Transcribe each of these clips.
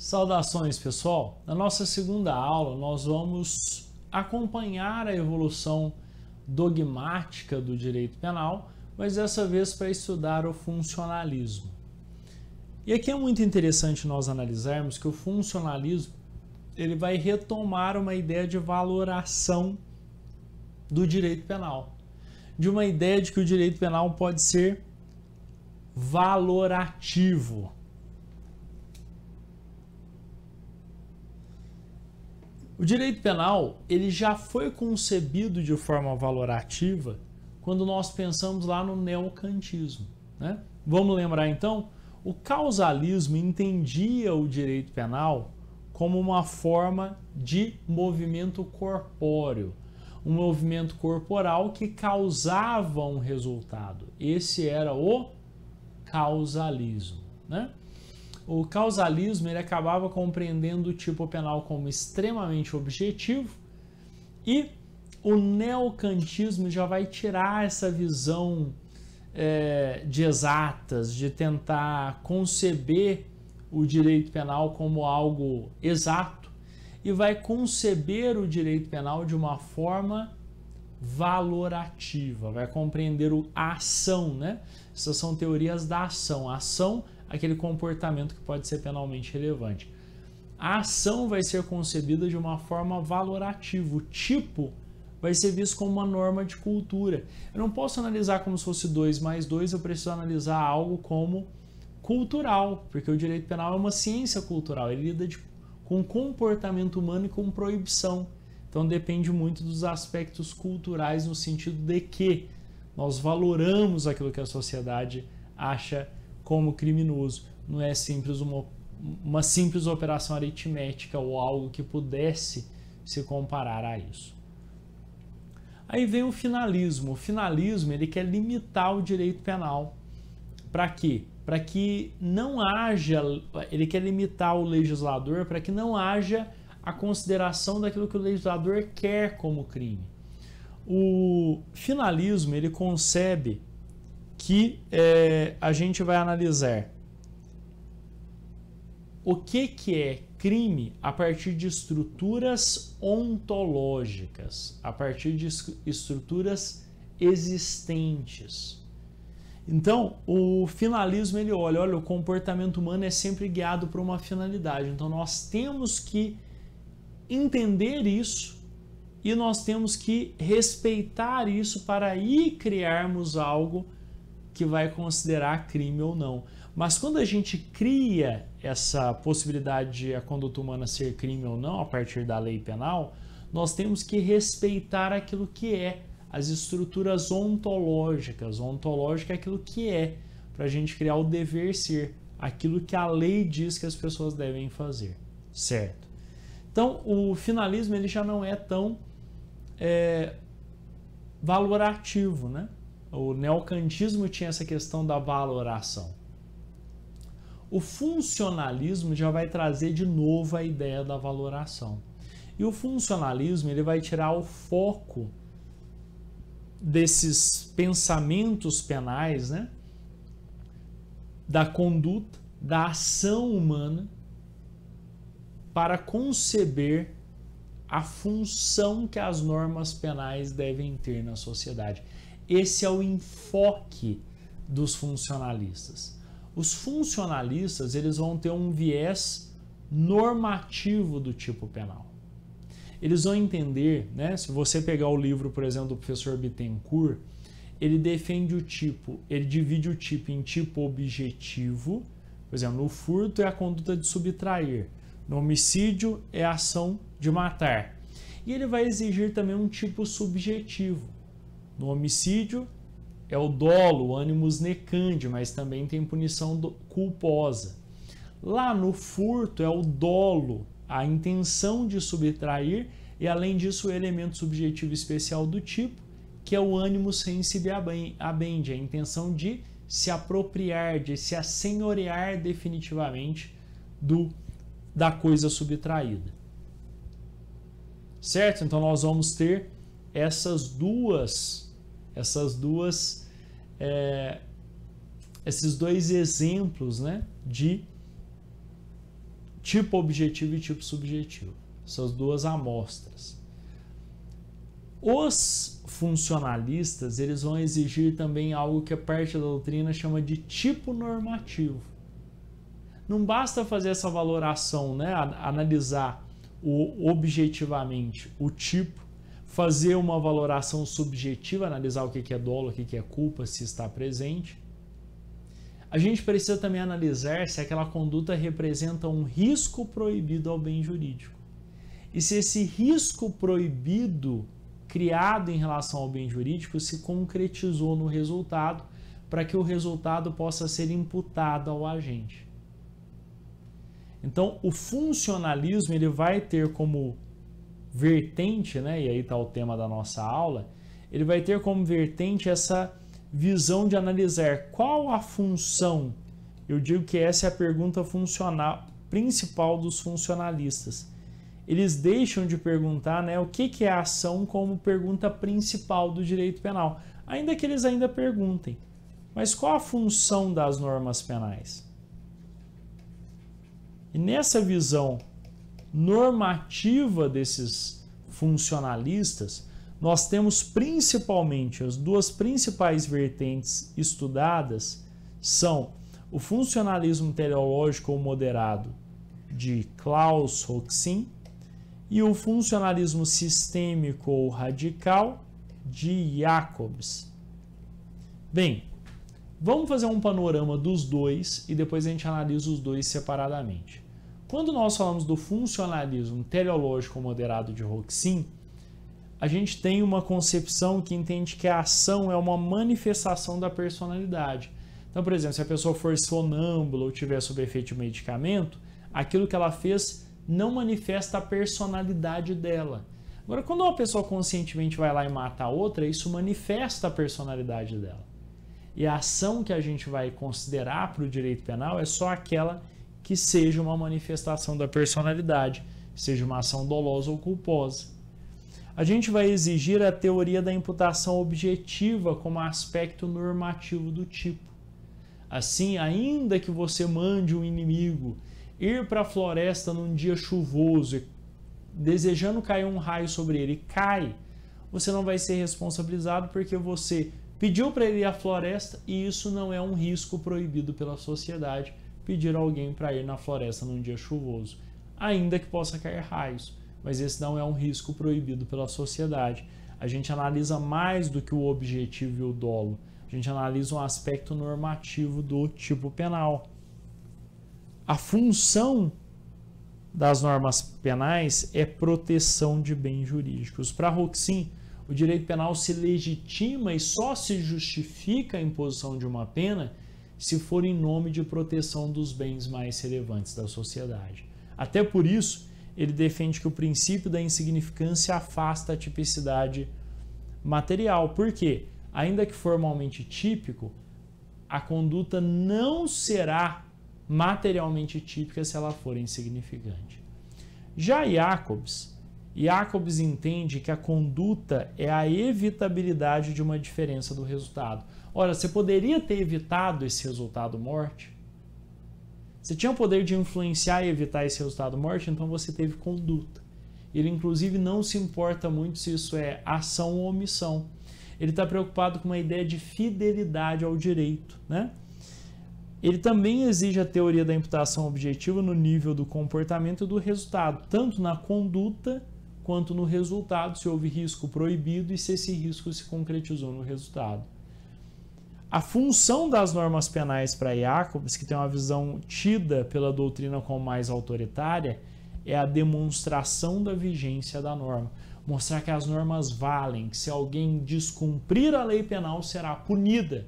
Saudações, pessoal! Na nossa segunda aula, nós vamos acompanhar a evolução dogmática do direito penal, mas dessa vez para estudar o funcionalismo. E aqui é muito interessante nós analisarmos que o funcionalismo ele vai retomar uma ideia de valoração do direito penal, de uma ideia de que o direito penal pode ser valorativo. O direito penal ele já foi concebido de forma valorativa quando nós pensamos lá no neocantismo, né? Vamos lembrar então? O causalismo entendia o direito penal como uma forma de movimento corpóreo, um movimento corporal que causava um resultado. Esse era o causalismo, né? O causalismo ele acabava compreendendo o tipo penal como extremamente objetivo e o neocantismo já vai tirar essa visão de exatas, de tentar conceber o direito penal como algo exato e vai conceber o direito penal de uma forma valorativa, vai compreender a ação, né? Essas são teorias da ação. A ação, aquele comportamento que pode ser penalmente relevante. A ação vai ser concebida de uma forma valorativa. O tipo vai ser visto como uma norma de cultura. Eu não posso analisar como se fosse 2 mais 2, eu preciso analisar algo como cultural, porque o direito penal é uma ciência cultural, ele lida com comportamento humano e com proibição. Então depende muito dos aspectos culturais no sentido de que nós valoramos aquilo que a sociedade acha como criminoso. Não é simples uma simples operação aritmética ou algo que pudesse se comparar a isso. Aí vem o finalismo. O finalismo ele quer limitar o direito penal. Para quê? Para que não haja, ele quer limitar o legislador para que não haja a consideração daquilo que o legislador quer como crime. O finalismo ele concebe que a gente vai analisar o que é crime a partir de estruturas ontológicas, a partir de estruturas existentes. Então, o finalismo ele olha, o comportamento humano é sempre guiado por uma finalidade. Então, nós temos que entender isso e nós temos que respeitar isso para aí criarmos algo que vai considerar crime ou não. Mas quando a gente cria essa possibilidade de a conduta humana ser crime ou não a partir da lei penal, nós temos que respeitar aquilo que é as estruturas ontológicas. Ontológica é aquilo que é, para a gente criar o dever ser, aquilo que a lei diz que as pessoas devem fazer, certo? Então, o finalismo ele já não é tão valorativo, né? O neocantismo tinha essa questão da valoração. O funcionalismo já vai trazer de novo a ideia da valoração. E o funcionalismo ele vai tirar o foco desses pensamentos penais, né? Da conduta, da ação humana, para conceber a função que as normas penais devem ter na sociedade. Esse é o enfoque dos funcionalistas. Os funcionalistas eles vão ter um viés normativo do tipo penal. Eles vão entender, né? Se você pegar o livro, por exemplo, do professor Bittencourt, ele defende o tipo, ele divide o tipo em tipo objetivo, por exemplo, no furto é a conduta de subtrair, no homicídio é a ação de matar. E ele vai exigir também um tipo subjetivo. No homicídio é o dolo, o animus necandi, mas também tem punição culposa. Lá no furto é o dolo, a intenção de subtrair e além disso o elemento subjetivo especial do tipo, que é o animus sensibi habendi, a intenção de se apropriar, de se assenhorear definitivamente da coisa subtraída. Certo? Então nós vamos ter esses dois exemplos, né, de tipo objetivo e tipo subjetivo. Essas duas amostras. Os funcionalistas, eles vão exigir também algo que a parte da doutrina chama de tipo normativo. Não basta fazer essa valoração, né? Analisar objetivamente o tipo, fazer uma valoração subjetiva, analisar o que é dolo, o que é culpa, se está presente. A gente precisa também analisar se aquela conduta representa um risco proibido ao bem jurídico. E se esse risco proibido criado em relação ao bem jurídico se concretizou no resultado, para que o resultado possa ser imputado ao agente. Então, o funcionalismo ele vai ter como vertente, né, e aí está o tema da nossa aula, ele vai ter como vertente essa visão de analisar qual a função. Eu digo que essa é a pergunta funcional principal dos funcionalistas. Eles deixam de perguntar, né, o que é a ação como pergunta principal do direito penal, ainda que eles ainda perguntem. Mas qual a função das normas penais? E nessa visão normativa desses funcionalistas, nós temos principalmente as duas principais vertentes estudadas são o funcionalismo teleológico ou moderado de Klaus Hoxin e o funcionalismo sistêmico ou radical de Jacobs. Bem, vamos fazer um panorama dos dois e depois a gente analisa os dois separadamente. Quando nós falamos do funcionalismo teleológico ou moderado de Hoxin, a gente tem uma concepção que entende que a ação é uma manifestação da personalidade. Então, por exemplo, se a pessoa for sonâmbula ou tiver sob efeito de medicamento, aquilo que ela fez não manifesta a personalidade dela. Agora, quando uma pessoa conscientemente vai lá e mata a outra, isso manifesta a personalidade dela. E a ação que a gente vai considerar para o direito penal é só aquela que seja uma manifestação da personalidade, seja uma ação dolosa ou culposa. A gente vai exigir a teoria da imputação objetiva como aspecto normativo do tipo. Assim, ainda que você mande um inimigo ir para a floresta num dia chuvoso, desejando cair um raio sobre ele, e cai, você não vai ser responsabilizado porque você pediu para ele ir à floresta e isso não é um risco proibido pela sociedade, pedir alguém para ir na floresta num dia chuvoso, ainda que possa cair raios, mas esse não é um risco proibido pela sociedade. A gente analisa mais do que o objetivo e o dolo, a gente analisa um aspecto normativo do tipo penal. A função das normas penais é proteção de bens jurídicos. Para Hoxin, o direito penal se legitima e só se justifica a imposição de uma pena se for em nome de proteção dos bens mais relevantes da sociedade. Até por isso, ele defende que o princípio da insignificância afasta a tipicidade material. Por quê? Ainda que formalmente típico, a conduta não será materialmente típica se ela for insignificante. Já Jacobs entende que a conduta é a evitabilidade de uma diferença do resultado. Ora, você poderia ter evitado esse resultado morte? Você tinha o poder de influenciar e evitar esse resultado morte, então você teve conduta. Ele, inclusive, não se importa muito se isso é ação ou omissão. Ele está preocupado com uma ideia de fidelidade ao direito, né? Ele também exige a teoria da imputação objetiva no nível do comportamento e do resultado, tanto na conduta quanto no resultado, se houve risco proibido e se esse risco se concretizou no resultado. A função das normas penais para Jacobs, que tem uma visão tida pela doutrina como mais autoritária, é a demonstração da vigência da norma. Mostrar que as normas valem, que se alguém descumprir a lei penal será punida.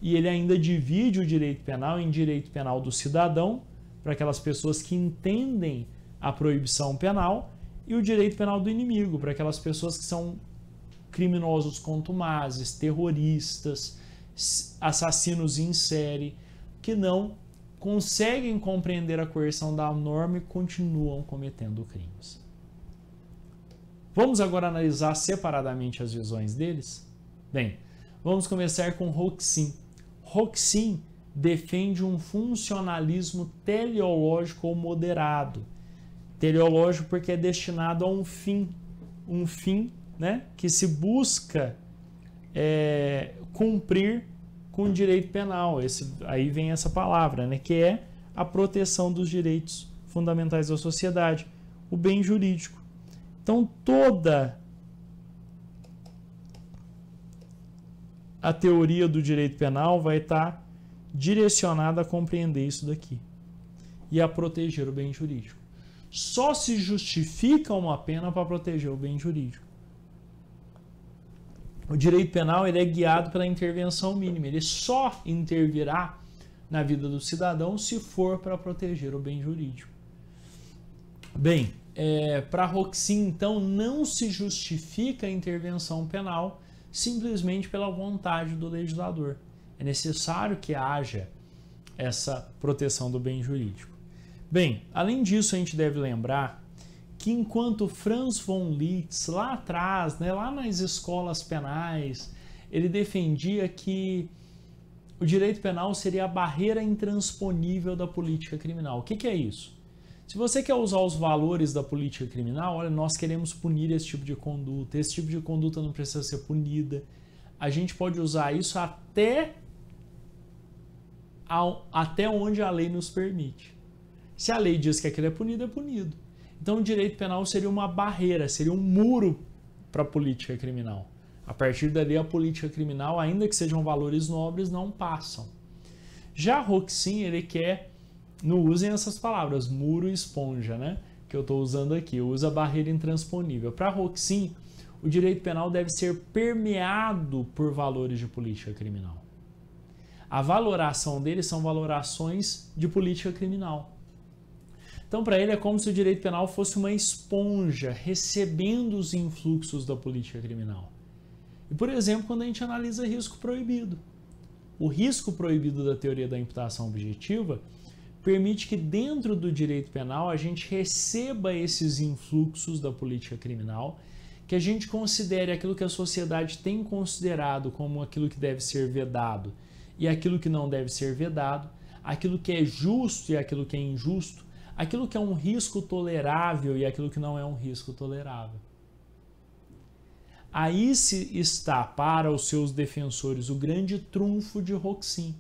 E ele ainda divide o direito penal em direito penal do cidadão, para aquelas pessoas que entendem a proibição penal, e o direito penal do inimigo, para aquelas pessoas que são criminosos contumazes, terroristas, assassinos em série, que não conseguem compreender a coerção da norma e continuam cometendo crimes. Vamos agora analisar separadamente as visões deles? Bem, vamos começar com Hoxin. Hoxin defende um funcionalismo teleológico ou moderado. Teleológico porque é destinado a um fim, né, que se busca cumprir com o direito penal. Aí vem essa palavra, né, que é a proteção dos direitos fundamentais da sociedade, o bem jurídico. Então, toda a teoria do direito penal vai estar direcionada a compreender isso daqui e a proteger o bem jurídico. Só se justifica uma pena para proteger o bem jurídico. O direito penal ele é guiado pela intervenção mínima. Ele só intervirá na vida do cidadão se for para proteger o bem jurídico. Bem, para Roxin, então, não se justifica a intervenção penal simplesmente pela vontade do legislador. É necessário que haja essa proteção do bem jurídico. Bem, além disso, a gente deve lembrar que enquanto Franz von Liszt, lá atrás, né, lá nas escolas penais, ele defendia que o direito penal seria a barreira intransponível da política criminal. O que é isso? Se você quer usar os valores da política criminal, olha, nós queremos punir esse tipo de conduta não precisa ser punida. A gente pode usar isso até onde a lei nos permite. Se a lei diz que aquilo é punido, é punido. Então o direito penal seria uma barreira, seria um muro para a política criminal. A partir dali, a política criminal, ainda que sejam valores nobres, não passam. Já Roxin, ele quer, não usem essas palavras, muro e esponja, né? Que eu estou usando aqui, usa barreira intransponível. Para Roxin, o direito penal deve ser permeado por valores de política criminal. A valoração deles são valorações de política criminal. Então, para ele, é como se o direito penal fosse uma esponja recebendo os influxos da política criminal. E, por exemplo, quando a gente analisa risco proibido. O risco proibido da teoria da imputação objetiva permite que dentro do direito penal a gente receba esses influxos da política criminal, que a gente considere aquilo que a sociedade tem considerado como aquilo que deve ser vedado e aquilo que não deve ser vedado, aquilo que é justo e aquilo que é injusto, aquilo que é um risco tolerável e aquilo que não é um risco tolerável. Aí se está para os seus defensores o grande trunfo de Roxin.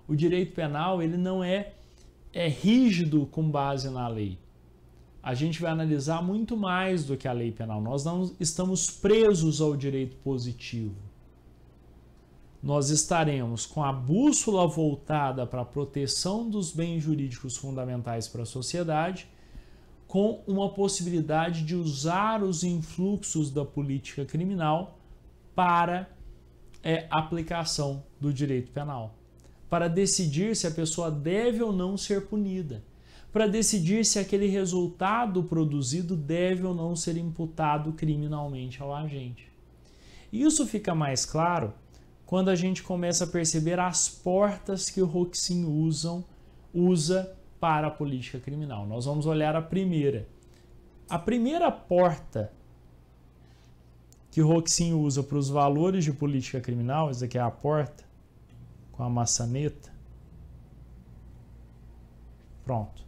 O direito penal ele não é rígido com base na lei. A gente vai analisar muito mais do que a lei penal. Nós não estamos presos ao direito positivo. Nós estaremos com a bússola voltada para a proteção dos bens jurídicos fundamentais para a sociedade, com uma possibilidade de usar os influxos da política criminal para aplicação do direito penal, para decidir se a pessoa deve ou não ser punida, para decidir se aquele resultado produzido deve ou não ser imputado criminalmente ao agente. Isso fica mais claro quando a gente começa a perceber as portas que o Roxin usa para a política criminal. Nós vamos olhar a primeira. A primeira porta que o Roxin usa para os valores de política criminal, essa aqui é a porta, com a maçaneta. Pronto.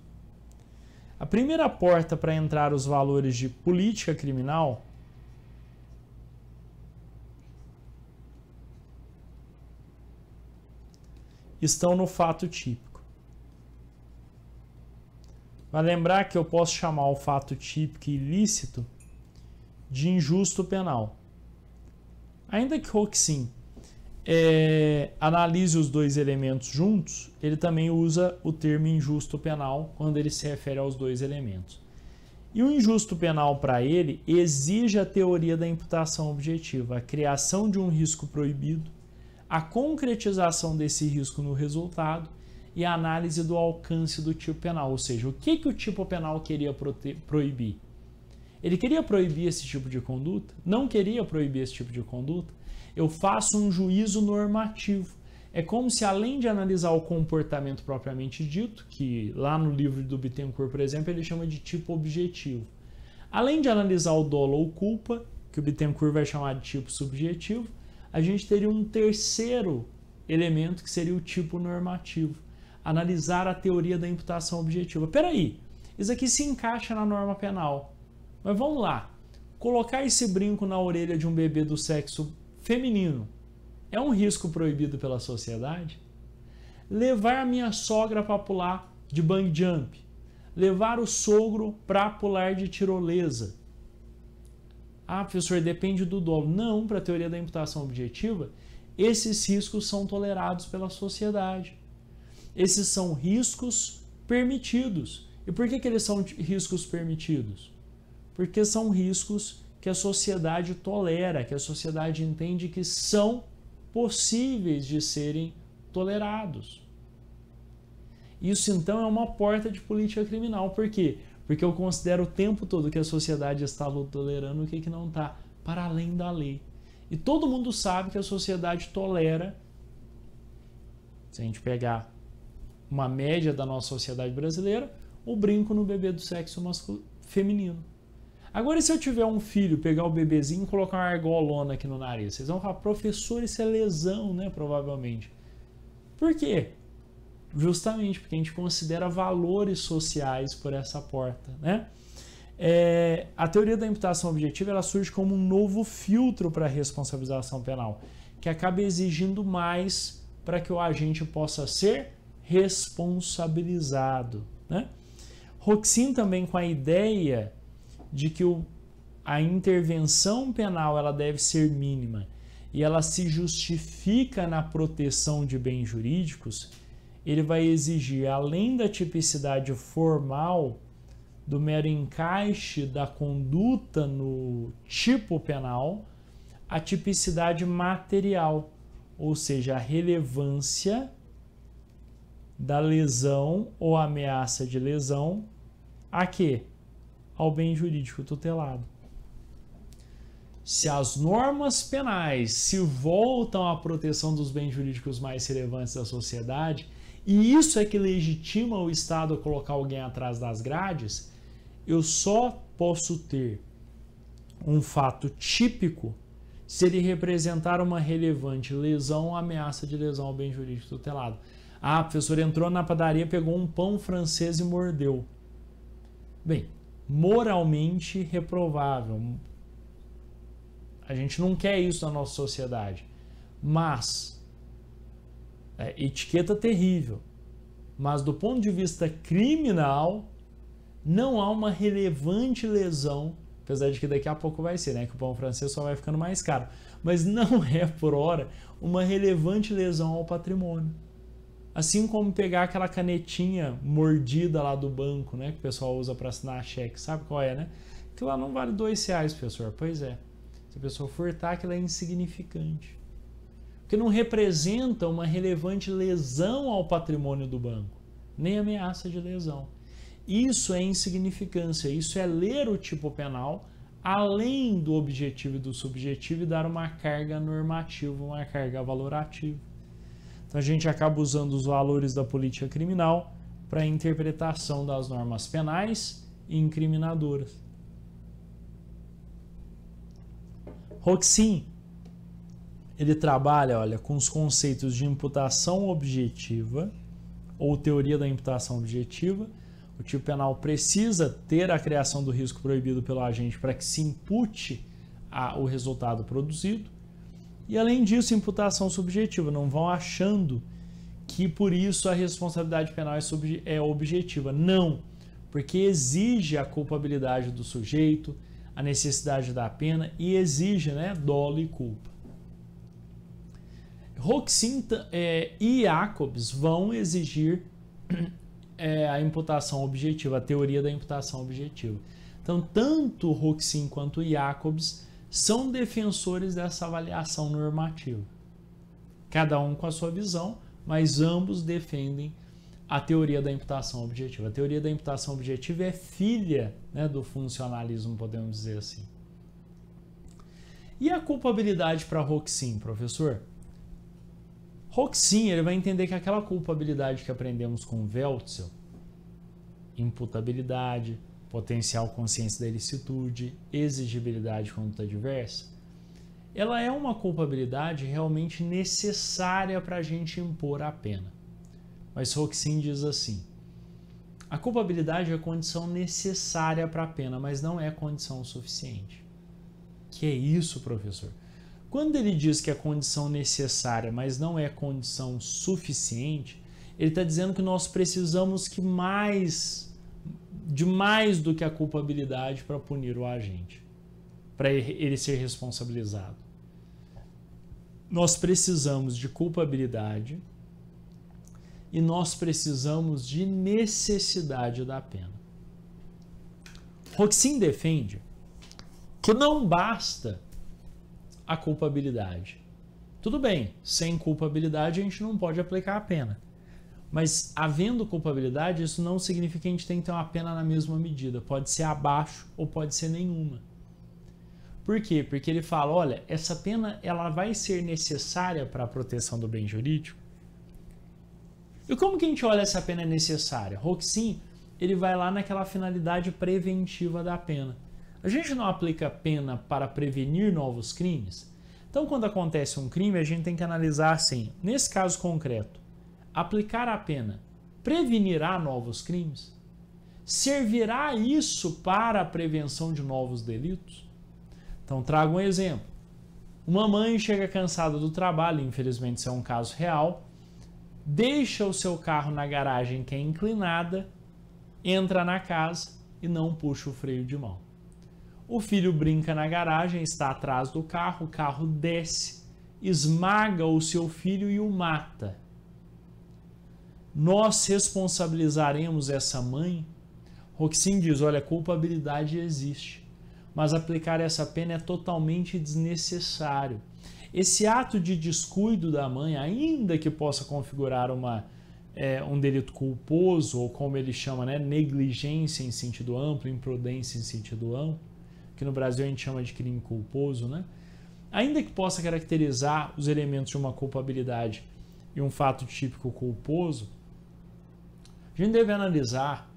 A primeira porta para entrar os valores de política criminal estão no fato típico. Vai lembrar que eu posso chamar o fato típico ilícito de injusto penal. Ainda que Roxin analise os dois elementos juntos, ele também usa o termo injusto penal quando ele se refere aos dois elementos. E o injusto penal, para ele, exige a teoria da imputação objetiva, a criação de um risco proibido, a concretização desse risco no resultado e a análise do alcance do tipo penal, ou seja, o que o tipo penal queria proibir. Ele queria proibir esse tipo de conduta? Não queria proibir esse tipo de conduta? Eu faço um juízo normativo. É como se, além de analisar o comportamento propriamente dito, que lá no livro do Bittencourt, por exemplo, ele chama de tipo objetivo. Além de analisar o dolo ou culpa, que o Bittencourt vai chamar de tipo subjetivo, a gente teria um terceiro elemento que seria o tipo normativo. Analisar a teoria da imputação objetiva. Peraí, isso aqui se encaixa na norma penal. Mas vamos lá. Colocar esse brinco na orelha de um bebê do sexo feminino é um risco proibido pela sociedade? Levar a minha sogra para pular de bungee jump. Levar o sogro para pular de tirolesa. Ah, professor, depende do dolo. Não, para a teoria da imputação objetiva, esses riscos são tolerados pela sociedade. Esses são riscos permitidos. E por que eles são riscos permitidos? Porque são riscos que a sociedade tolera, que a sociedade entende que são possíveis de serem tolerados. Isso então é uma porta de política criminal. Por quê? Porque eu considero o tempo todo que a sociedade está tolerando o que não está, para além da lei. E todo mundo sabe que a sociedade tolera, se a gente pegar uma média da nossa sociedade brasileira, o brinco no bebê do sexo feminino. Agora, se eu tiver um filho, pegar o bebezinho e colocar uma argolona aqui no nariz, vocês vão falar, professor, isso é lesão, né? Provavelmente. Por quê? Justamente porque a gente considera valores sociais por essa porta, né? A teoria da imputação objetiva ela surge como um novo filtro para a responsabilização penal, que acaba exigindo mais para que o agente possa ser responsabilizado, né? Roxin também com a ideia de que a intervenção penal ela deve ser mínima e ela se justifica na proteção de bens jurídicos, ele vai exigir, além da tipicidade formal, do mero encaixe da conduta no tipo penal, a tipicidade material, ou seja, a relevância da lesão ou ameaça de lesão a quê? Ao bem jurídico tutelado. Se as normas penais se voltam à proteção dos bens jurídicos mais relevantes da sociedade, e isso é que legitima o Estado a colocar alguém atrás das grades, eu só posso ter um fato típico se ele representar uma relevante lesão ou ameaça de lesão ao bem jurídico tutelado. Ah, o professor entrou na padaria, pegou um pão francês e mordeu. Bem, moralmente reprovável. A gente não quer isso na nossa sociedade. Mas, etiqueta terrível. Mas do ponto de vista criminal, não há uma relevante lesão, apesar de que daqui a pouco vai ser, né? Que o pão francês só vai ficando mais caro. Mas não é, por hora, uma relevante lesão ao patrimônio. Assim como pegar aquela canetinha mordida lá do banco, né? Que o pessoal usa para assinar cheque. Sabe qual é, né? Que lá não vale R$2, professor. Pois é. Se a pessoa furtar, aquilo é insignificante. Porque não representa uma relevante lesão ao patrimônio do banco. Nem ameaça de lesão. Isso é insignificância. Isso é ler o tipo penal além do objetivo e do subjetivo e dar uma carga normativa, uma carga valorativa. Então a gente acaba usando os valores da política criminal para a interpretação das normas penais e incriminadoras. Roxin, ele trabalha, olha, com os conceitos de imputação objetiva ou teoria da imputação objetiva. O tipo penal precisa ter a criação do risco proibido pelo agente para que se impute o resultado produzido. E além disso, imputação subjetiva. Não vão achando que por isso a responsabilidade penal é objetiva. Não, porque exige a culpabilidade do sujeito, a necessidade da pena e exige, né, dolo e culpa. Roxin e Jacobs vão exigir a imputação objetiva, a teoria da imputação objetiva. Então, tanto Roxin quanto Jacobs são defensores dessa avaliação normativa. Cada um com a sua visão, mas ambos defendem a teoria da imputação objetiva. A teoria da imputação objetiva é filha, né, do funcionalismo, podemos dizer assim. E a culpabilidade para Roxin, professor? Roxin, ele vai entender que aquela culpabilidade que aprendemos com Weltzel, imputabilidade, potencial consciência da ilicitude, exigibilidade de conduta adversa, ela é uma culpabilidade realmente necessária para a gente impor a pena. Mas Roxin diz assim: a culpabilidade é a condição necessária para a pena, mas não é condição suficiente. Que é isso, professor? Quando ele diz que é condição necessária, mas não é condição suficiente, ele está dizendo que nós precisamos de mais do que a culpabilidade para punir o agente, para ele ser responsabilizado. Nós precisamos de culpabilidade e nós precisamos de necessidade da pena. Roxin defende que não basta a culpabilidade. Tudo bem, sem culpabilidade a gente não pode aplicar a pena. Mas havendo culpabilidade, isso não significa que a gente tem que ter uma pena na mesma medida. Pode ser abaixo ou pode ser nenhuma. Por quê? Porque ele fala, olha, essa pena ela vai ser necessária para a proteção do bem jurídico. E como que a gente olha se a pena é necessária? Roxin, ele vai lá naquela finalidade preventiva da pena. A gente não aplica pena para prevenir novos crimes? Então, quando acontece um crime, a gente tem que analisar assim, nesse caso concreto, aplicar a pena prevenirá novos crimes? Servirá isso para a prevenção de novos delitos? Então, trago um exemplo. Uma mãe chega cansada do trabalho, infelizmente isso é um caso real, deixa o seu carro na garagem que é inclinada, entra na casa e não puxa o freio de mão. O filho brinca na garagem, está atrás do carro, o carro desce, esmaga o seu filho e o mata. Nós responsabilizaremos essa mãe? Roxin diz, olha, a culpabilidade existe, mas aplicar essa pena é totalmente desnecessário. Esse ato de descuido da mãe, ainda que possa configurar um delito culposo, ou como ele chama, né, negligência em sentido amplo, imprudência em sentido amplo, que no Brasil a gente chama de crime culposo, né? Ainda que possa caracterizar os elementos de uma culpabilidade e um fato típico culposo, a gente deve analisar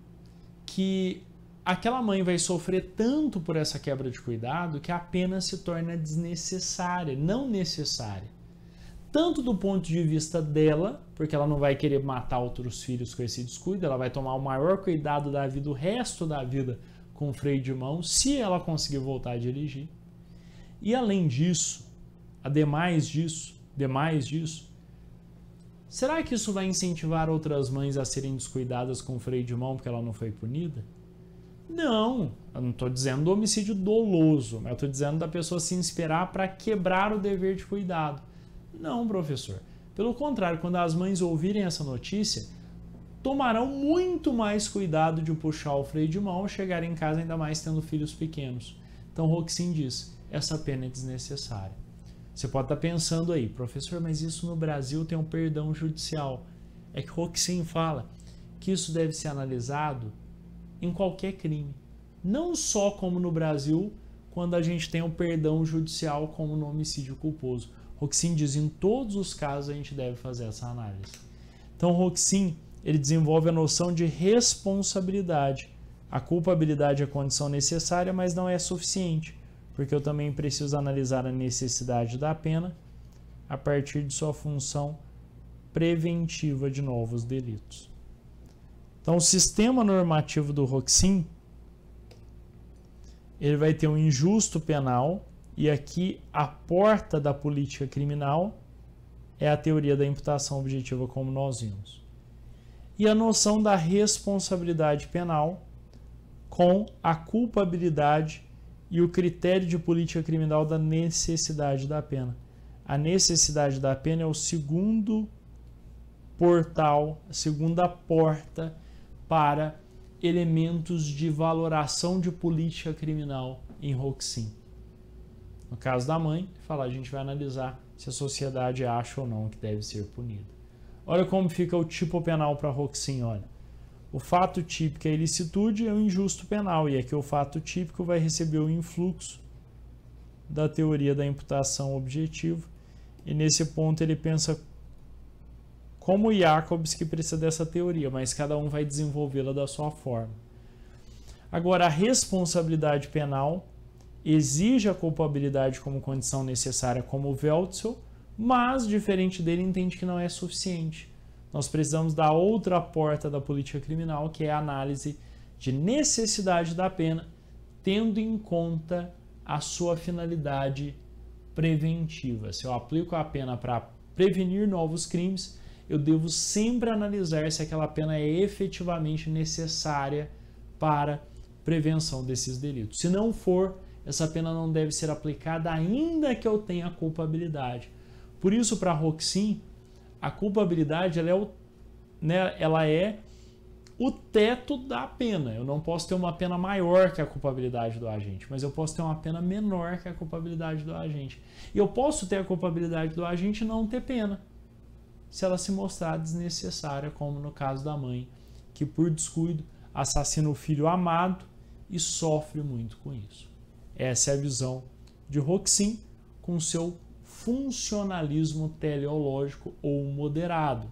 que aquela mãe vai sofrer tanto por essa quebra de cuidado que a pena se torna desnecessária, não necessária. Tanto do ponto de vista dela, porque ela não vai querer matar outros filhos com esse descuido, ela vai tomar o maior cuidado da vida, o resto da vida, com freio de mão, se ela conseguir voltar a dirigir. E além disso, ademais disso, será que isso vai incentivar outras mães a serem descuidadas com freio de mão porque ela não foi punida? Não, eu não estou dizendo do homicídio doloso, mas eu estou dizendo da pessoa se inspirar para quebrar o dever de cuidado. Não, professor. Pelo contrário, quando as mães ouvirem essa notícia, tomarão muito mais cuidado de puxar o freio de mão ao chegar em casa, ainda mais tendo filhos pequenos. Então, Roxin diz, essa pena é desnecessária. Você pode estar pensando aí, professor, mas isso no Brasil tem um perdão judicial. É que Roxin fala que isso deve ser analisado em qualquer crime. Não só como no Brasil, quando a gente tem um perdão judicial como no homicídio culposo. Roxin diz, em todos os casos a gente deve fazer essa análise. Então, Roxin, ele desenvolve a noção de responsabilidade. A culpabilidade é a condição necessária, mas não é suficiente, porque eu também preciso analisar a necessidade da pena a partir de sua função preventiva de novos delitos. Então, o sistema normativo do Roxin, ele vai ter um injusto penal, e aqui a porta da política criminal é a teoria da imputação objetiva, como nós vimos. E a noção da responsabilidade penal com a culpabilidade e o critério de política criminal da necessidade da pena. A necessidade da pena é o segundo portal, a segunda porta para elementos de valoração de política criminal em Roxin. No caso da mãe, a gente vai analisar se a sociedade acha ou não que deve ser punida. Olha como fica o tipo penal para Roxin, olha. O fato típico é a ilicitude, é o injusto penal, e aqui o fato típico vai receber o influxo da teoria da imputação objetiva, e nesse ponto ele pensa como Jacobs que precisa dessa teoria, mas cada um vai desenvolvê-la da sua forma. Agora, a responsabilidade penal exige a culpabilidade como condição necessária como o Wälzel, mas, diferente dele, entende que não é suficiente. Nós precisamos da outra porta da política criminal, que é a análise de necessidade da pena, tendo em conta a sua finalidade preventiva. Se eu aplico a pena para prevenir novos crimes, eu devo sempre analisar se aquela pena é efetivamente necessária para prevenção desses delitos. Se não for, essa pena não deve ser aplicada ainda que eu tenha culpabilidade. Por isso, para Roxin, a culpabilidade ela é o teto da pena. Eu não posso ter uma pena maior que a culpabilidade do agente, mas eu posso ter uma pena menor que a culpabilidade do agente. E eu posso ter a culpabilidade do agente e não ter pena, se ela se mostrar desnecessária, como no caso da mãe, que por descuido assassina o filho amado e sofre muito com isso. Essa é a visão de Roxin com seu funcionalismo teleológico ou moderado.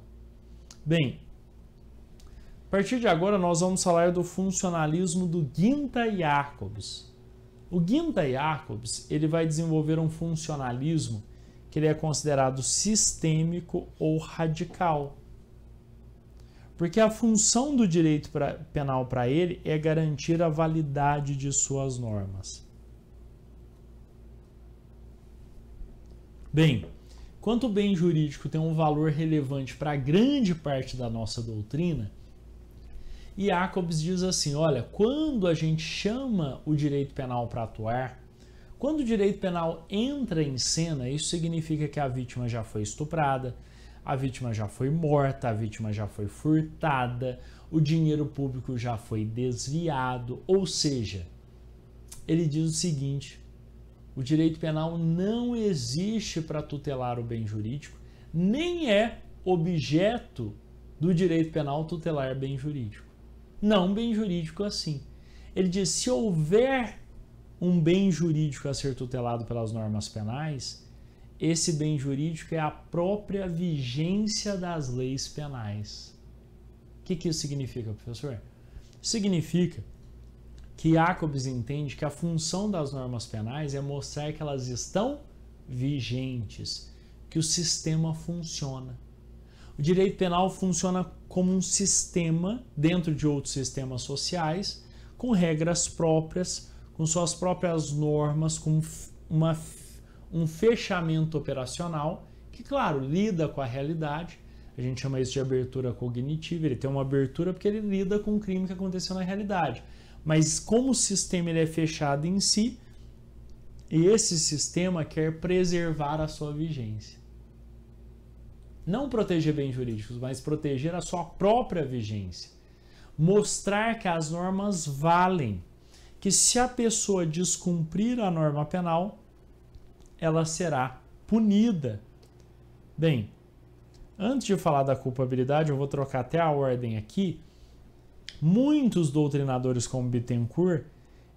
Bem, a partir de agora nós vamos falar do funcionalismo do Ginta Jacobs. O Ginta Jacobs ele vai desenvolver um funcionalismo que ele é considerado sistêmico ou radical. Porque a função do direito penal para ele é garantir a validade de suas normas. Bem, quanto o bem jurídico tem um valor relevante para grande parte da nossa doutrina, Jacobs diz assim, olha, quando a gente chama o direito penal para atuar, quando o direito penal entra em cena, isso significa que a vítima já foi estuprada, a vítima já foi morta, a vítima já foi furtada, o dinheiro público já foi desviado, ou seja, ele diz o seguinte, o direito penal não existe para tutelar o bem jurídico, nem é objeto do direito penal tutelar bem jurídico. Não bem jurídico assim. Ele diz, se houver um bem jurídico a ser tutelado pelas normas penais, esse bem jurídico é a própria vigência das leis penais. O que isso significa, professor? Significa que Jacobs entende que a função das normas penais é mostrar que elas estão vigentes, que o sistema funciona. O direito penal funciona como um sistema dentro de outros sistemas sociais, com regras próprias, com suas próprias normas, com um fechamento operacional que, claro, lida com a realidade. A gente chama isso de abertura cognitiva. Ele tem uma abertura porque ele lida com o crime que aconteceu na realidade. Mas como o sistema ele é fechado em si, e esse sistema quer preservar a sua vigência. Não proteger bens jurídicos, mas proteger a sua própria vigência. Mostrar que as normas valem, que se a pessoa descumprir a norma penal, ela será punida. Bem, antes de falar da culpabilidade, eu vou trocar até a ordem aqui. Muitos doutrinadores como Bittencourt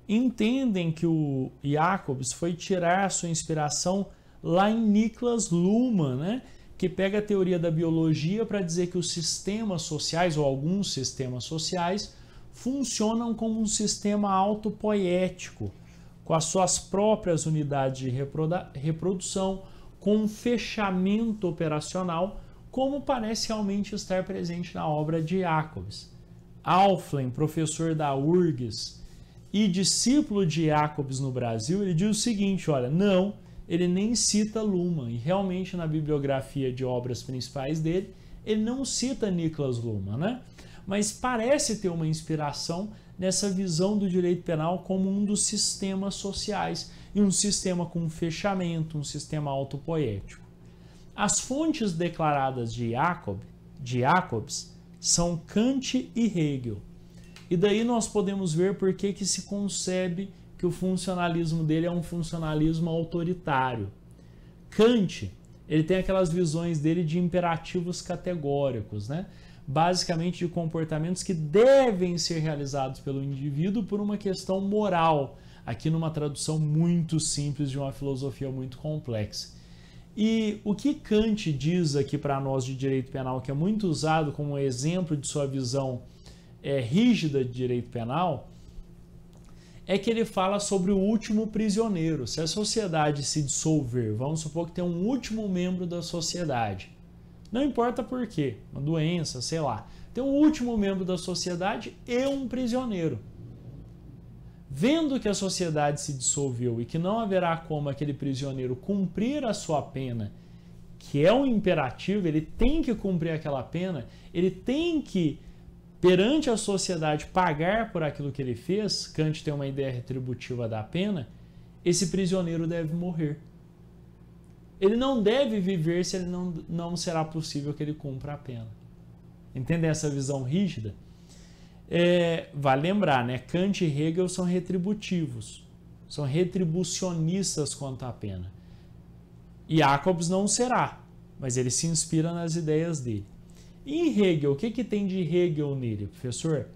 entendem que o Jacobs foi tirar a sua inspiração lá em Niklas Luhmann, né? Que pega a teoria da biologia para dizer que os sistemas sociais, ou alguns sistemas sociais, funcionam como um sistema autopoético, com as suas próprias unidades de reprodução, com um fechamento operacional, como parece realmente estar presente na obra de Jacobs. Auflen, professor da URGS e discípulo de Jacobs no Brasil, ele diz o seguinte, olha, não, ele nem cita Luhmann, e realmente na bibliografia de obras principais dele, ele não cita Niklas Luhmann, né? Mas parece ter uma inspiração nessa visão do direito penal como um dos sistemas sociais, e um sistema com fechamento, um sistema autopoético. As fontes declaradas de Jacobs são Kant e Hegel. E daí nós podemos ver por que se concebe que o funcionalismo dele é um funcionalismo autoritário. Kant, ele tem aquelas visões dele de imperativos categóricos, né? Basicamente de comportamentos que devem ser realizados pelo indivíduo por uma questão moral, aqui numa tradução muito simples de uma filosofia muito complexa. E o que Kant diz aqui para nós de direito penal, que é muito usado como exemplo de sua visão rígida de direito penal, é que ele fala sobre o último prisioneiro. Se a sociedade se dissolver, vamos supor que tem um último membro da sociedade, não importa por quê, uma doença, sei lá, tem um último membro da sociedade e um prisioneiro. Vendo que a sociedade se dissolveu e que não haverá como aquele prisioneiro cumprir a sua pena, que é um imperativo, ele tem que cumprir aquela pena, ele tem que, perante a sociedade, pagar por aquilo que ele fez. Kant tem uma ideia retributiva da pena. Esse prisioneiro deve morrer. Ele não deve viver se ele não será possível que ele cumpra a pena. Entende essa visão rígida? Vale lembrar, né? Kant e Hegel são retributivos, são retribucionistas quanto à pena. E Jacobs não será, mas ele se inspira nas ideias dele. E em Hegel, o que tem de Hegel nele, professor?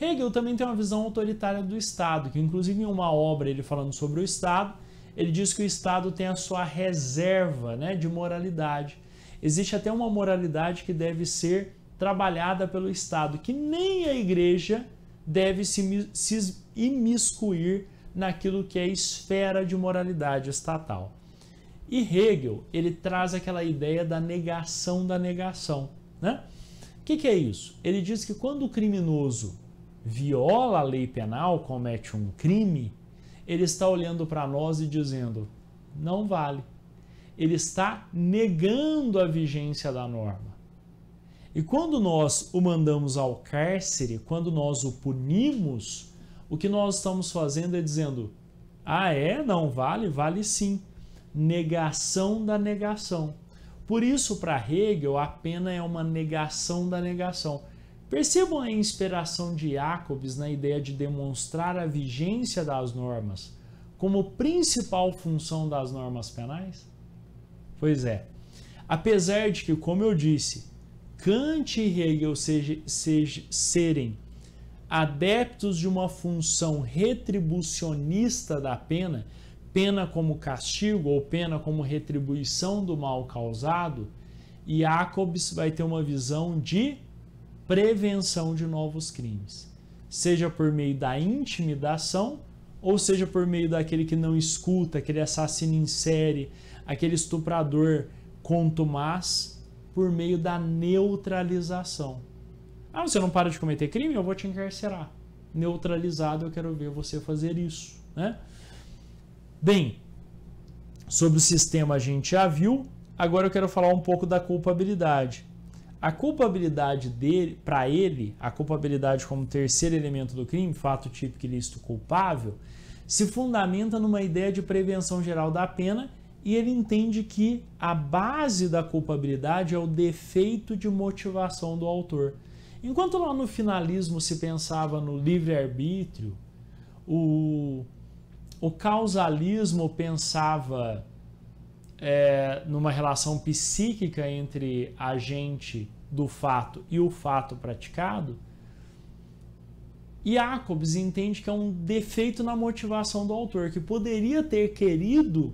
Hegel também tem uma visão autoritária do Estado, que inclusive em uma obra ele falando sobre o Estado, ele diz que o Estado tem a sua reserva, né, de moralidade. Existe até uma moralidade que deve ser trabalhada pelo Estado, que nem a Igreja deve se imiscuir naquilo que é esfera de moralidade estatal. E Hegel, ele traz aquela ideia da negação da negação, né? O que é isso? Ele diz que quando o criminoso viola a lei penal, comete um crime, ele está olhando para nós e dizendo, não vale. Ele está negando a vigência da norma. E quando nós o mandamos ao cárcere, quando nós o punimos, o que nós estamos fazendo é dizendo, não vale? Vale sim. Negação da negação. Por isso, para Hegel, a pena é uma negação da negação. Percebam a inspiração de Jacobs na ideia de demonstrar a vigência das normas como principal função das normas penais? Pois é. Apesar de que, como eu disse, Kant e Hegel serem adeptos de uma função retribucionista da pena, pena como castigo ou pena como retribuição do mal causado, e Jacobs vai ter uma visão de prevenção de novos crimes, seja por meio da intimidação ou seja por meio daquele que não escuta, aquele assassino em série, aquele estuprador contumaz, por meio da neutralização. Você não para de cometer crime? Eu vou te encarcerar. Neutralizado, eu quero ver você fazer isso, né? Bem, sobre o sistema a gente já viu, agora eu quero falar um pouco da culpabilidade. A culpabilidade dele, para ele, a culpabilidade como terceiro elemento do crime, fato típico ilícito culpável, se fundamenta numa ideia de prevenção geral da pena e ele entende que a base da culpabilidade é o defeito de motivação do autor. Enquanto lá no finalismo se pensava no livre-arbítrio, o causalismo pensava numa relação psíquica entre agente do fato e o fato praticado, e Jacobs entende que é um defeito na motivação do autor, que poderia ter querido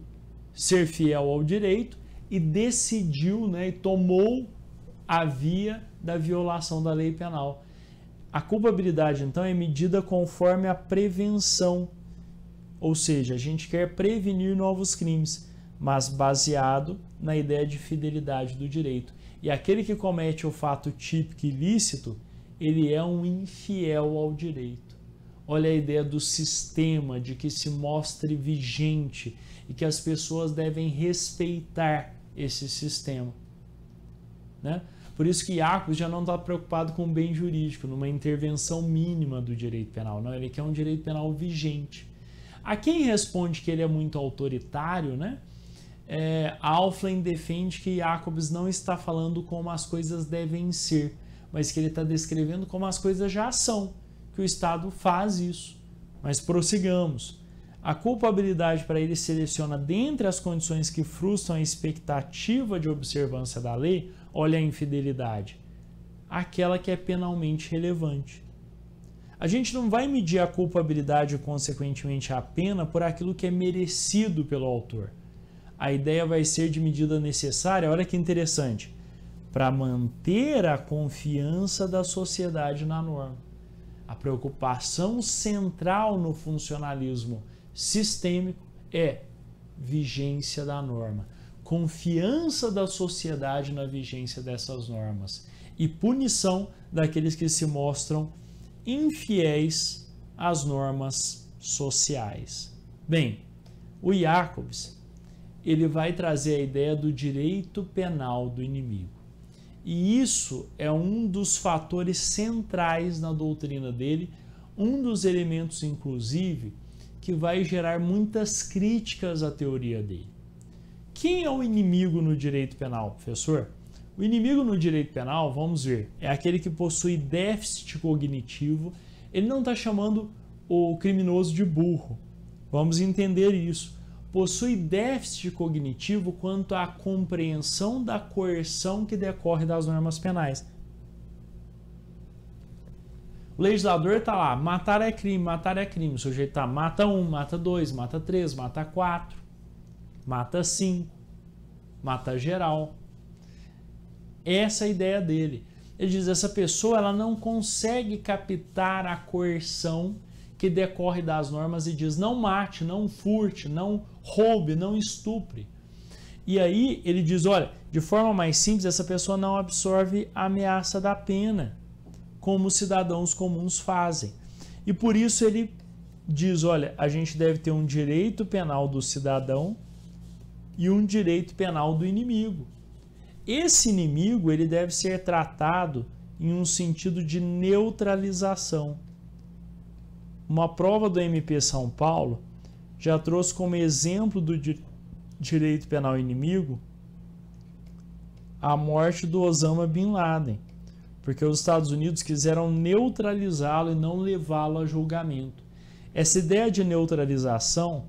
ser fiel ao direito e decidiu, né, e tomou a via da violação da lei penal. A culpabilidade, então, é medida conforme a prevenção, ou seja, a gente quer prevenir novos crimes, mas baseado na ideia de fidelidade do direito. E aquele que comete o fato típico ilícito, ele é um infiel ao direito. Olha a ideia do sistema, de que se mostre vigente e que as pessoas devem respeitar esse sistema, né? Por isso que Jacobs já não está preocupado com o bem jurídico, numa intervenção mínima do direito penal. Não, ele quer um direito penal vigente. A quem responde que ele é muito autoritário, né? Auflen defende que Jacobs não está falando como as coisas devem ser, mas que ele está descrevendo como as coisas já são, que o Estado faz isso. Mas prossigamos. A culpabilidade para ele seleciona dentre as condições que frustram a expectativa de observância da lei, olha a infidelidade, aquela que é penalmente relevante. A gente não vai medir a culpabilidade e, consequentemente, a pena por aquilo que é merecido pelo autor. A ideia vai ser de medida necessária, olha que interessante, para manter a confiança da sociedade na norma. A preocupação central no funcionalismo sistêmico é vigência da norma, confiança da sociedade na vigência dessas normas e punição daqueles que se mostram infiéis às normas sociais. Bem, o Jacobs, ele vai trazer a ideia do direito penal do inimigo. E isso é um dos fatores centrais na doutrina dele, um dos elementos, inclusive, que vai gerar muitas críticas à teoria dele. Quem é o inimigo no direito penal, professor? O inimigo no direito penal, vamos ver, é aquele que possui déficit cognitivo. Ele não está chamando o criminoso de burro. Vamos entender isso. Possui déficit cognitivo quanto à compreensão da coerção que decorre das normas penais. O legislador está lá, matar é crime, matar é crime. O sujeito está, mata 1, mata 2, mata 3, mata 4, mata 5, mata geral. Essa é a ideia dele. Ele diz, essa pessoa ela não consegue captar a coerção que decorre das normas e diz, não mate, não furte, não roube, não estupre. E aí ele diz, olha, de forma mais simples, essa pessoa não absorve a ameaça da pena, como os cidadãos comuns fazem. E por isso ele diz, olha, a gente deve ter um direito penal do cidadão e um direito penal do inimigo. Esse inimigo ele deve ser tratado em um sentido de neutralização. Uma prova do MP São Paulo já trouxe como exemplo do direito penal inimigo a morte do Osama Bin Laden, porque os Estados Unidos quiseram neutralizá-lo e não levá-lo a julgamento. Essa ideia de neutralização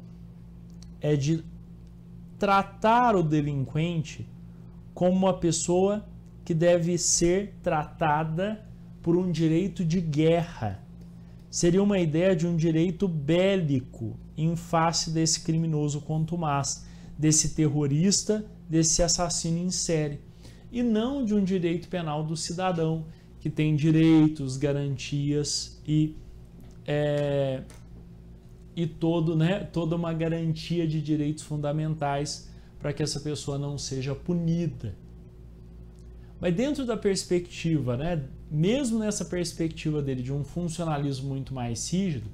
é de tratar o delinquente como uma pessoa que deve ser tratada por um direito de guerra. Seria uma ideia de um direito bélico em face desse criminoso contumaz, desse terrorista, desse assassino em série, e não de um direito penal do cidadão, que tem direitos, garantias e toda uma garantia de direitos fundamentais para que essa pessoa não seja punida. Mas dentro da perspectiva, mesmo nessa perspectiva dele de um funcionalismo muito mais rígido,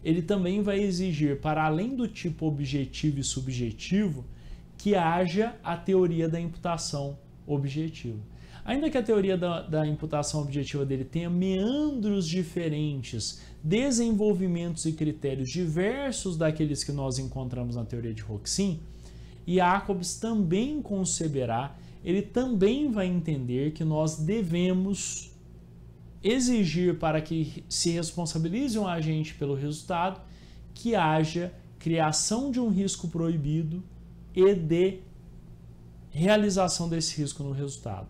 ele também vai exigir, para além do tipo objetivo e subjetivo, que haja a teoria da imputação objetiva. Ainda que a teoria da imputação objetiva dele tenha meandros diferentes, desenvolvimentos e critérios diversos daqueles que nós encontramos na teoria de Hoxin, Jacobs também conceberá, ele também vai entender que nós devemos exigir para que se responsabilize um agente pelo resultado que haja criação de um risco proibido e de realização desse risco no resultado.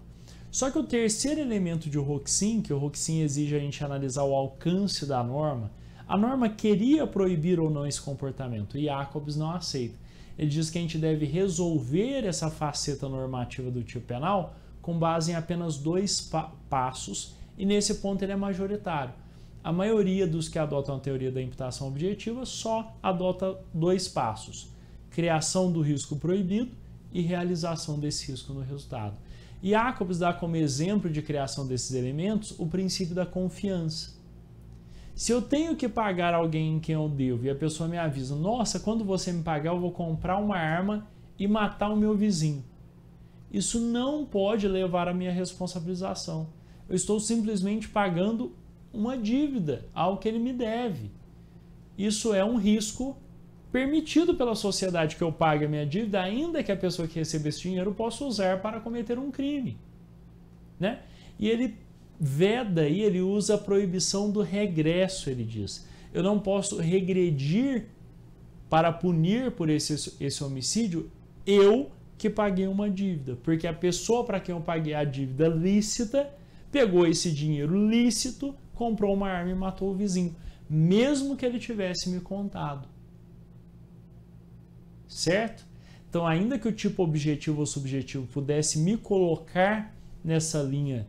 Só que o terceiro elemento de Hoxin, que o Hoxin exige a gente analisar o alcance da norma, a norma queria proibir ou não esse comportamento e Jacobs não aceita. Ele diz que a gente deve resolver essa faceta normativa do tipo penal com base em apenas 2 passos e nesse ponto ele é majoritário. A maioria dos que adotam a teoria da imputação objetiva só adota 2 passos: criação do risco proibido e realização desse risco no resultado. E Jacobs dá como exemplo de criação desses elementos o princípio da confiança. Se eu tenho que pagar alguém em quem eu devo e a pessoa me avisa, nossa, quando você me pagar eu vou comprar uma arma e matar o meu vizinho. Isso não pode levar à minha responsabilização. Eu estou simplesmente pagando uma dívida, algo que ele me deve. Isso é um risco permitido pela sociedade que eu pague a minha dívida, ainda que a pessoa que receba esse dinheiro possa usar para cometer um crime. E ele veda e ele usa a proibição do regresso, ele diz. Eu não posso regredir para punir por esse homicídio eu que paguei uma dívida, porque a pessoa para quem eu paguei a dívida lícita pegou esse dinheiro lícito, comprou uma arma e matou o vizinho, mesmo que ele tivesse me contado. Certo? Então, ainda que o tipo objetivo ou subjetivo pudesse me colocar nessa linha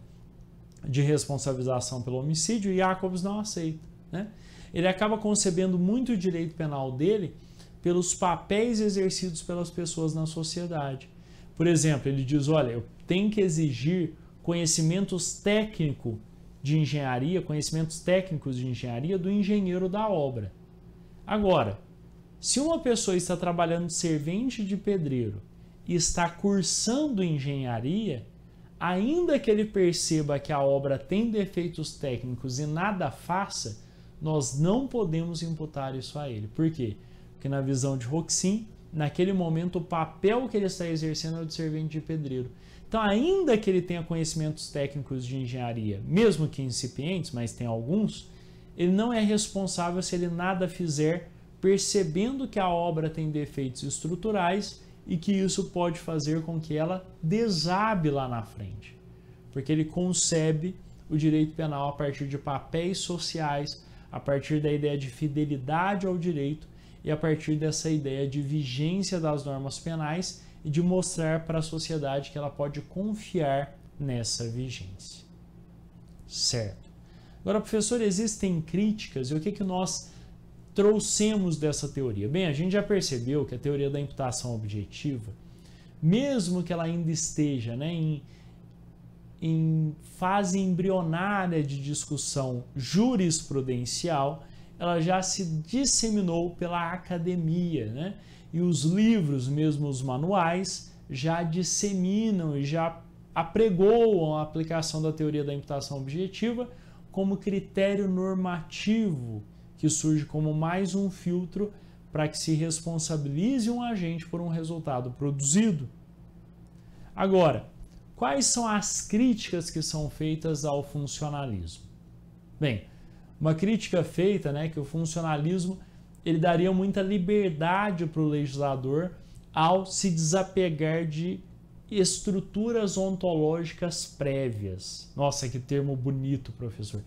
de responsabilização pelo homicídio, Jacobs não aceita. né? Ele acaba concebendo muito o direito penal dele pelos papéis exercidos pelas pessoas na sociedade. Por exemplo, ele diz, olha, eu tenho que exigir conhecimentos técnicos de engenharia do engenheiro da obra. Agora, se uma pessoa está trabalhando de servente de pedreiro e está cursando engenharia, ainda que ele perceba que a obra tem defeitos técnicos e nada faça, nós não podemos imputar isso a ele. Por quê? Porque na visão de Roxin, naquele momento o papel que ele está exercendo é o de servente de pedreiro. Então, ainda que ele tenha conhecimentos técnicos de engenharia, mesmo que incipientes, mas tem alguns, ele não é responsável se ele nada fizer, percebendo que a obra tem defeitos estruturais e que isso pode fazer com que ela desabe lá na frente. Porque ele concebe o direito penal a partir de papéis sociais, a partir da ideia de fidelidade ao direito e a partir dessa ideia de vigência das normas penais e de mostrar para a sociedade que ela pode confiar nessa vigência. Certo. Agora, professor, existem críticas e o que nós trouxemos dessa teoria? Bem, a gente já percebeu que a teoria da imputação objetiva, mesmo que ela ainda esteja, né, em fase embrionária de discussão jurisprudencial, ela já se disseminou pela academia, né? E os livros, mesmo os manuais, já disseminam e já apregoam a aplicação da teoria da imputação objetiva como critério normativo, que surge como mais um filtro para que se responsabilize um agente por um resultado produzido. Agora, quais são as críticas que são feitas ao funcionalismo? Bem, uma crítica feita, né, que o funcionalismo ele daria muita liberdade para o legislador ao se desapegar de estruturas ontológicas prévias. Nossa, que termo bonito, professor.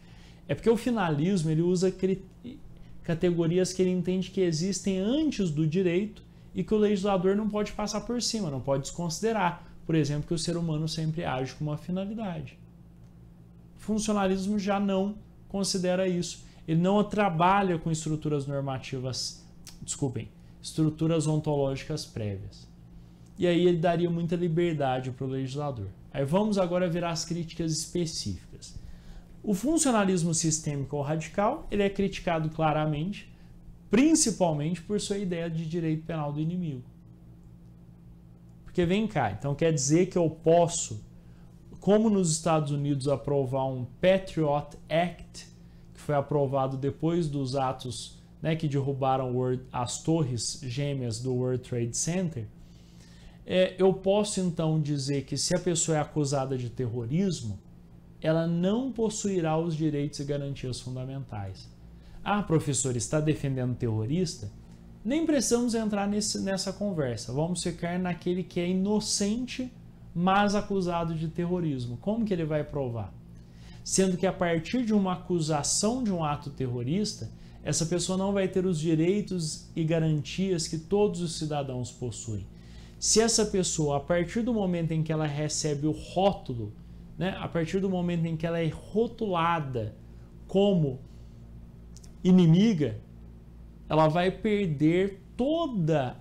É porque o finalismo ele usa categorias que ele entende que existem antes do direito e que o legislador não pode passar por cima, não pode desconsiderar. Por exemplo, que o ser humano sempre age com uma finalidade. O funcionalismo já não considera isso. Ele não trabalha com estruturas normativas, estruturas ontológicas prévias. E aí ele daria muita liberdade para o legislador. Aí vamos agora ver as críticas específicas. O funcionalismo sistêmico ou radical, ele é criticado claramente, principalmente por sua ideia de direito penal do inimigo. Porque vem cá, então quer dizer que eu posso, como nos Estados Unidos, aprovar um Patriot Act, que foi aprovado depois dos atos, né, que derrubaram as torres gêmeas do World Trade Center, eu posso então dizer que se a pessoa é acusada de terrorismo, ela não possuirá os direitos e garantias fundamentais. Ah, professor, está defendendo terrorista? Nem precisamos entrar nessa conversa. Vamos ficar naquele que é inocente, mas acusado de terrorismo. Como que ele vai provar? Sendo que a partir de uma acusação de um ato terrorista, essa pessoa não vai ter os direitos e garantias que todos os cidadãos possuem. Se essa pessoa, a partir do momento em que ela recebe o rótulo, né, a partir do momento em que ela é rotulada como inimiga, ela vai perder toda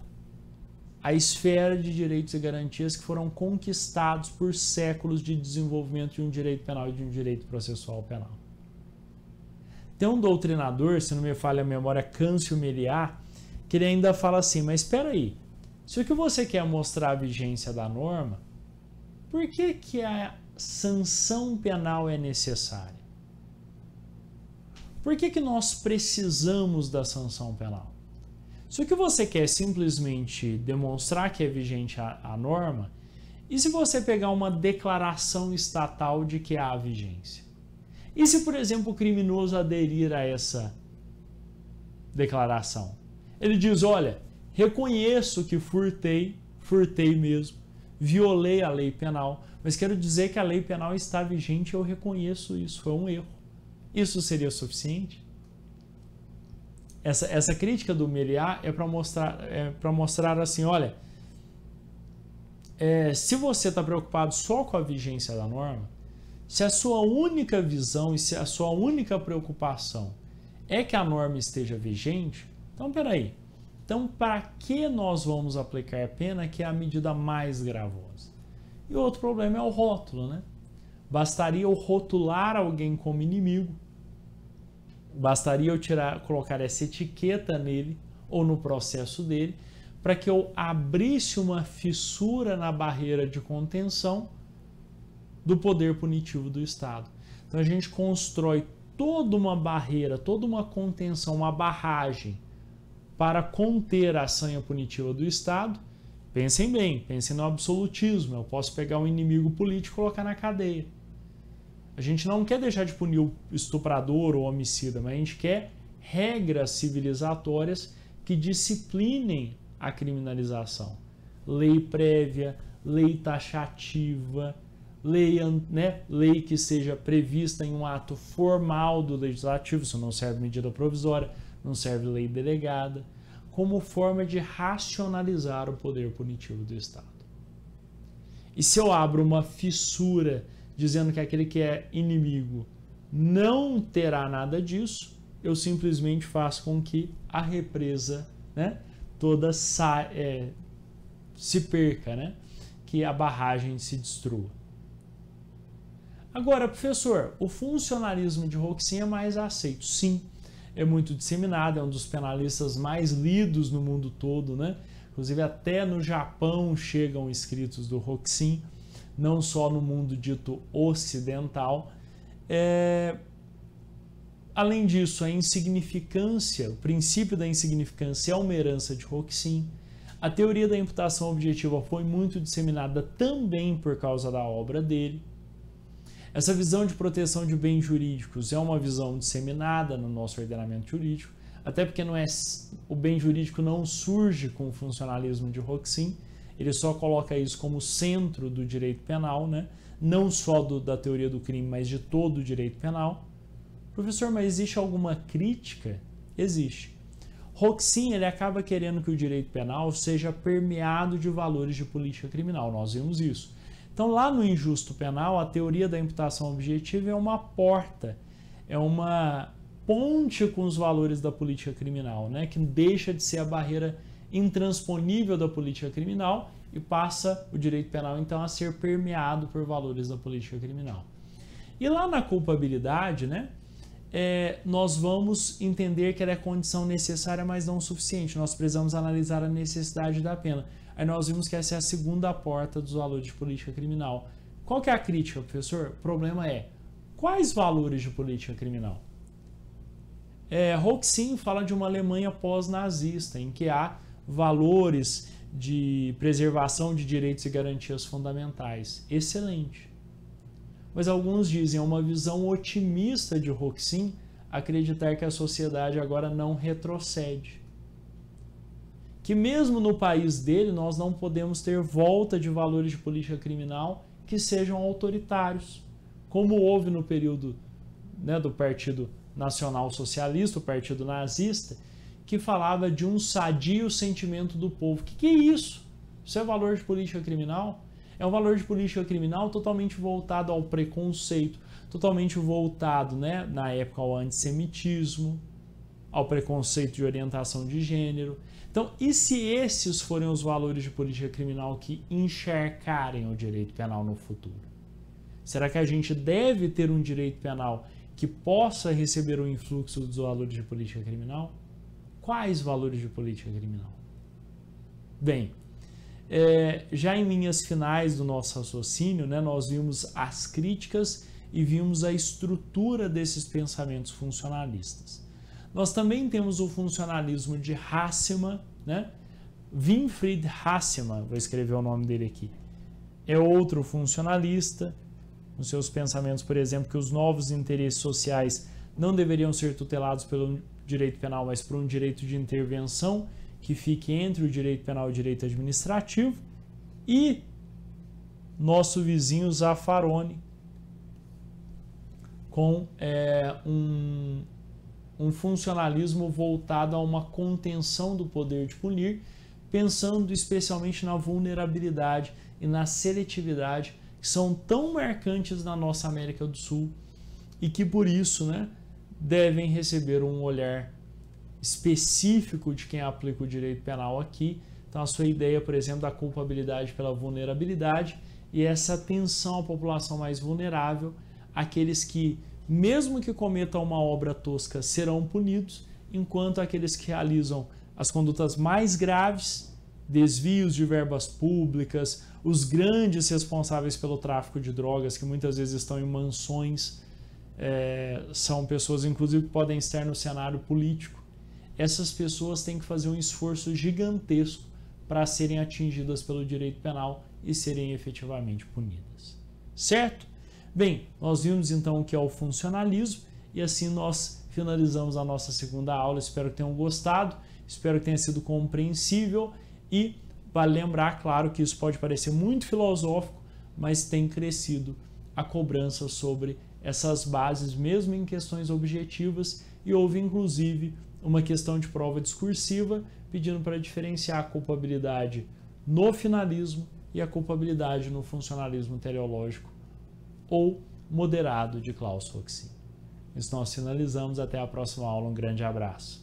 a esfera de direitos e garantias que foram conquistados por séculos de desenvolvimento de um direito penal e de um direito processual penal. Tem um doutrinador, se não me falha a memória, Câncio Meliá, que ele ainda fala assim, mas espera aí, se o que você quer é mostrar a vigência da norma, por que a sanção penal é necessária? Por que nós precisamos da sanção penal? Se o que você quer é simplesmente demonstrar que é vigente a norma, e se você pegar uma declaração estatal de que há vigência? E se, por exemplo, o criminoso aderir a essa declaração? Ele diz, olha, reconheço que furtei mesmo, violei a lei penal, mas quero dizer que a lei penal está vigente e eu reconheço isso, foi um erro. Isso seria suficiente? Essa crítica do Meliá é para mostrar assim, olha, se você está preocupado só com a vigência da norma, se a sua única visão e se a sua única preocupação é que a norma esteja vigente. Então, peraí. Então, para que nós vamos aplicar pena que é a medida mais gravosa? E outro problema é o rótulo, né? Bastaria eu rotular alguém como inimigo, bastaria eu colocar essa etiqueta nele ou no processo dele, para que eu abrisse uma fissura na barreira de contenção do poder punitivo do Estado. Então a gente constrói toda uma barreira, toda uma contenção, uma barragem para conter a sanha punitiva do Estado. Pensem bem, pensem no absolutismo. Eu posso pegar um inimigo político e colocar na cadeia. A gente não quer deixar de punir o estuprador ou homicida, mas a gente quer regras civilizatórias que disciplinem a criminalização. Lei prévia, lei taxativa, lei que seja prevista em um ato formal do legislativo, isso não serve medida provisória, não serve lei delegada, como forma de racionalizar o poder punitivo do Estado. E se eu abro uma fissura dizendo que aquele que é inimigo não terá nada disso, eu simplesmente faço com que a represa, né, toda se perca, né, que a barragem se destrua. Agora, professor, o funcionalismo de Hoxie é mais aceito? Sim, é muito disseminado, é um dos penalistas mais lidos no mundo todo, né? Inclusive até no Japão chegam escritos do Hoxie, não só no mundo dito ocidental. Além disso, a insignificância, o princípio da insignificância é uma herança de Hoxie. A teoria da imputação objetiva foi muito disseminada também por causa da obra dele. Essa visão de proteção de bens jurídicos é uma visão disseminada no nosso ordenamento jurídico, até porque o bem jurídico não surge com o funcionalismo de Hoxie, ele só coloca isso como centro do direito penal, né? Não só da teoria do crime, mas de todo o direito penal. Professor, mas existe alguma crítica? Existe. Hoxie, ele acaba querendo que o direito penal seja permeado de valores de política criminal, nós vimos isso. Então, lá no injusto penal, a teoria da imputação objetiva é uma porta, é uma ponte com os valores da política criminal, né? Que deixa de ser a barreira intransponível da política criminal e passa o direito penal, então, a ser permeado por valores da política criminal. E lá na culpabilidade, né, nós vamos entender que ela é condição necessária, mas não suficiente. Nós precisamos analisar a necessidade da pena. Aí nós vimos que essa é a segunda porta dos valores de política criminal. Qual que é a crítica, professor? O problema é, quais valores de política criminal? Hoxie fala de uma Alemanha pós-nazista, em que há valores de preservação de direitos e garantias fundamentais. Excelente. Mas alguns dizem, é uma visão otimista de Hoxie acreditar que a sociedade agora não retrocede. Que mesmo no país dele nós não podemos ter volta de valores de política criminal que sejam autoritários, como houve no período, né, do Partido Nacional Socialista, o Partido Nazista, que falava de um sadio sentimento do povo. O que é isso? Isso é valor de política criminal? É um valor de política criminal totalmente voltado ao preconceito, totalmente voltado, né, na época ao antissemitismo, ao preconceito de orientação de gênero. Então, e se esses forem os valores de política criminal que encharcarem o direito penal no futuro? Será que a gente deve ter um direito penal que possa receber o influxo dos valores de política criminal? Quais valores de política criminal? Bem, já em linhas finais do nosso raciocínio, né, nós vimos as críticas e vimos a estrutura desses pensamentos funcionalistas. Nós também temos o funcionalismo de Hassema, né? Winfried Hassema, vou escrever o nome dele aqui. É outro funcionalista, nos seus pensamentos, por exemplo, que os novos interesses sociais não deveriam ser tutelados pelo direito penal, mas por um direito de intervenção que fique entre o direito penal e o direito administrativo. E nosso vizinho Zaffaroni, com um funcionalismo voltado a uma contenção do poder de punir, pensando especialmente na vulnerabilidade e na seletividade, que são tão marcantes na nossa América do Sul e que por isso, né, devem receber um olhar específico de quem aplica o direito penal aqui. Então, a sua ideia, por exemplo, da culpabilidade pela vulnerabilidade e essa atenção à população mais vulnerável, aqueles que, mesmo que cometam uma obra tosca, serão punidos, enquanto aqueles que realizam as condutas mais graves, desvios de verbas públicas, os grandes responsáveis pelo tráfico de drogas, que muitas vezes estão em mansões, são pessoas, inclusive, que podem estar no cenário político. Essas pessoas têm que fazer um esforço gigantesco para serem atingidas pelo direito penal e serem efetivamente punidas. Certo? Bem, nós vimos então o que é o funcionalismo e assim nós finalizamos a nossa segunda aula. Espero que tenham gostado, espero que tenha sido compreensível e vale lembrar, claro, que isso pode parecer muito filosófico, mas tem crescido a cobrança sobre essas bases, mesmo em questões objetivas, e houve inclusive uma questão de prova discursiva pedindo para diferenciar a culpabilidade no finalismo e a culpabilidade no funcionalismo teleológico ou moderado de Klaus Roxin. Isso nós finalizamos. Até a próxima aula. Um grande abraço.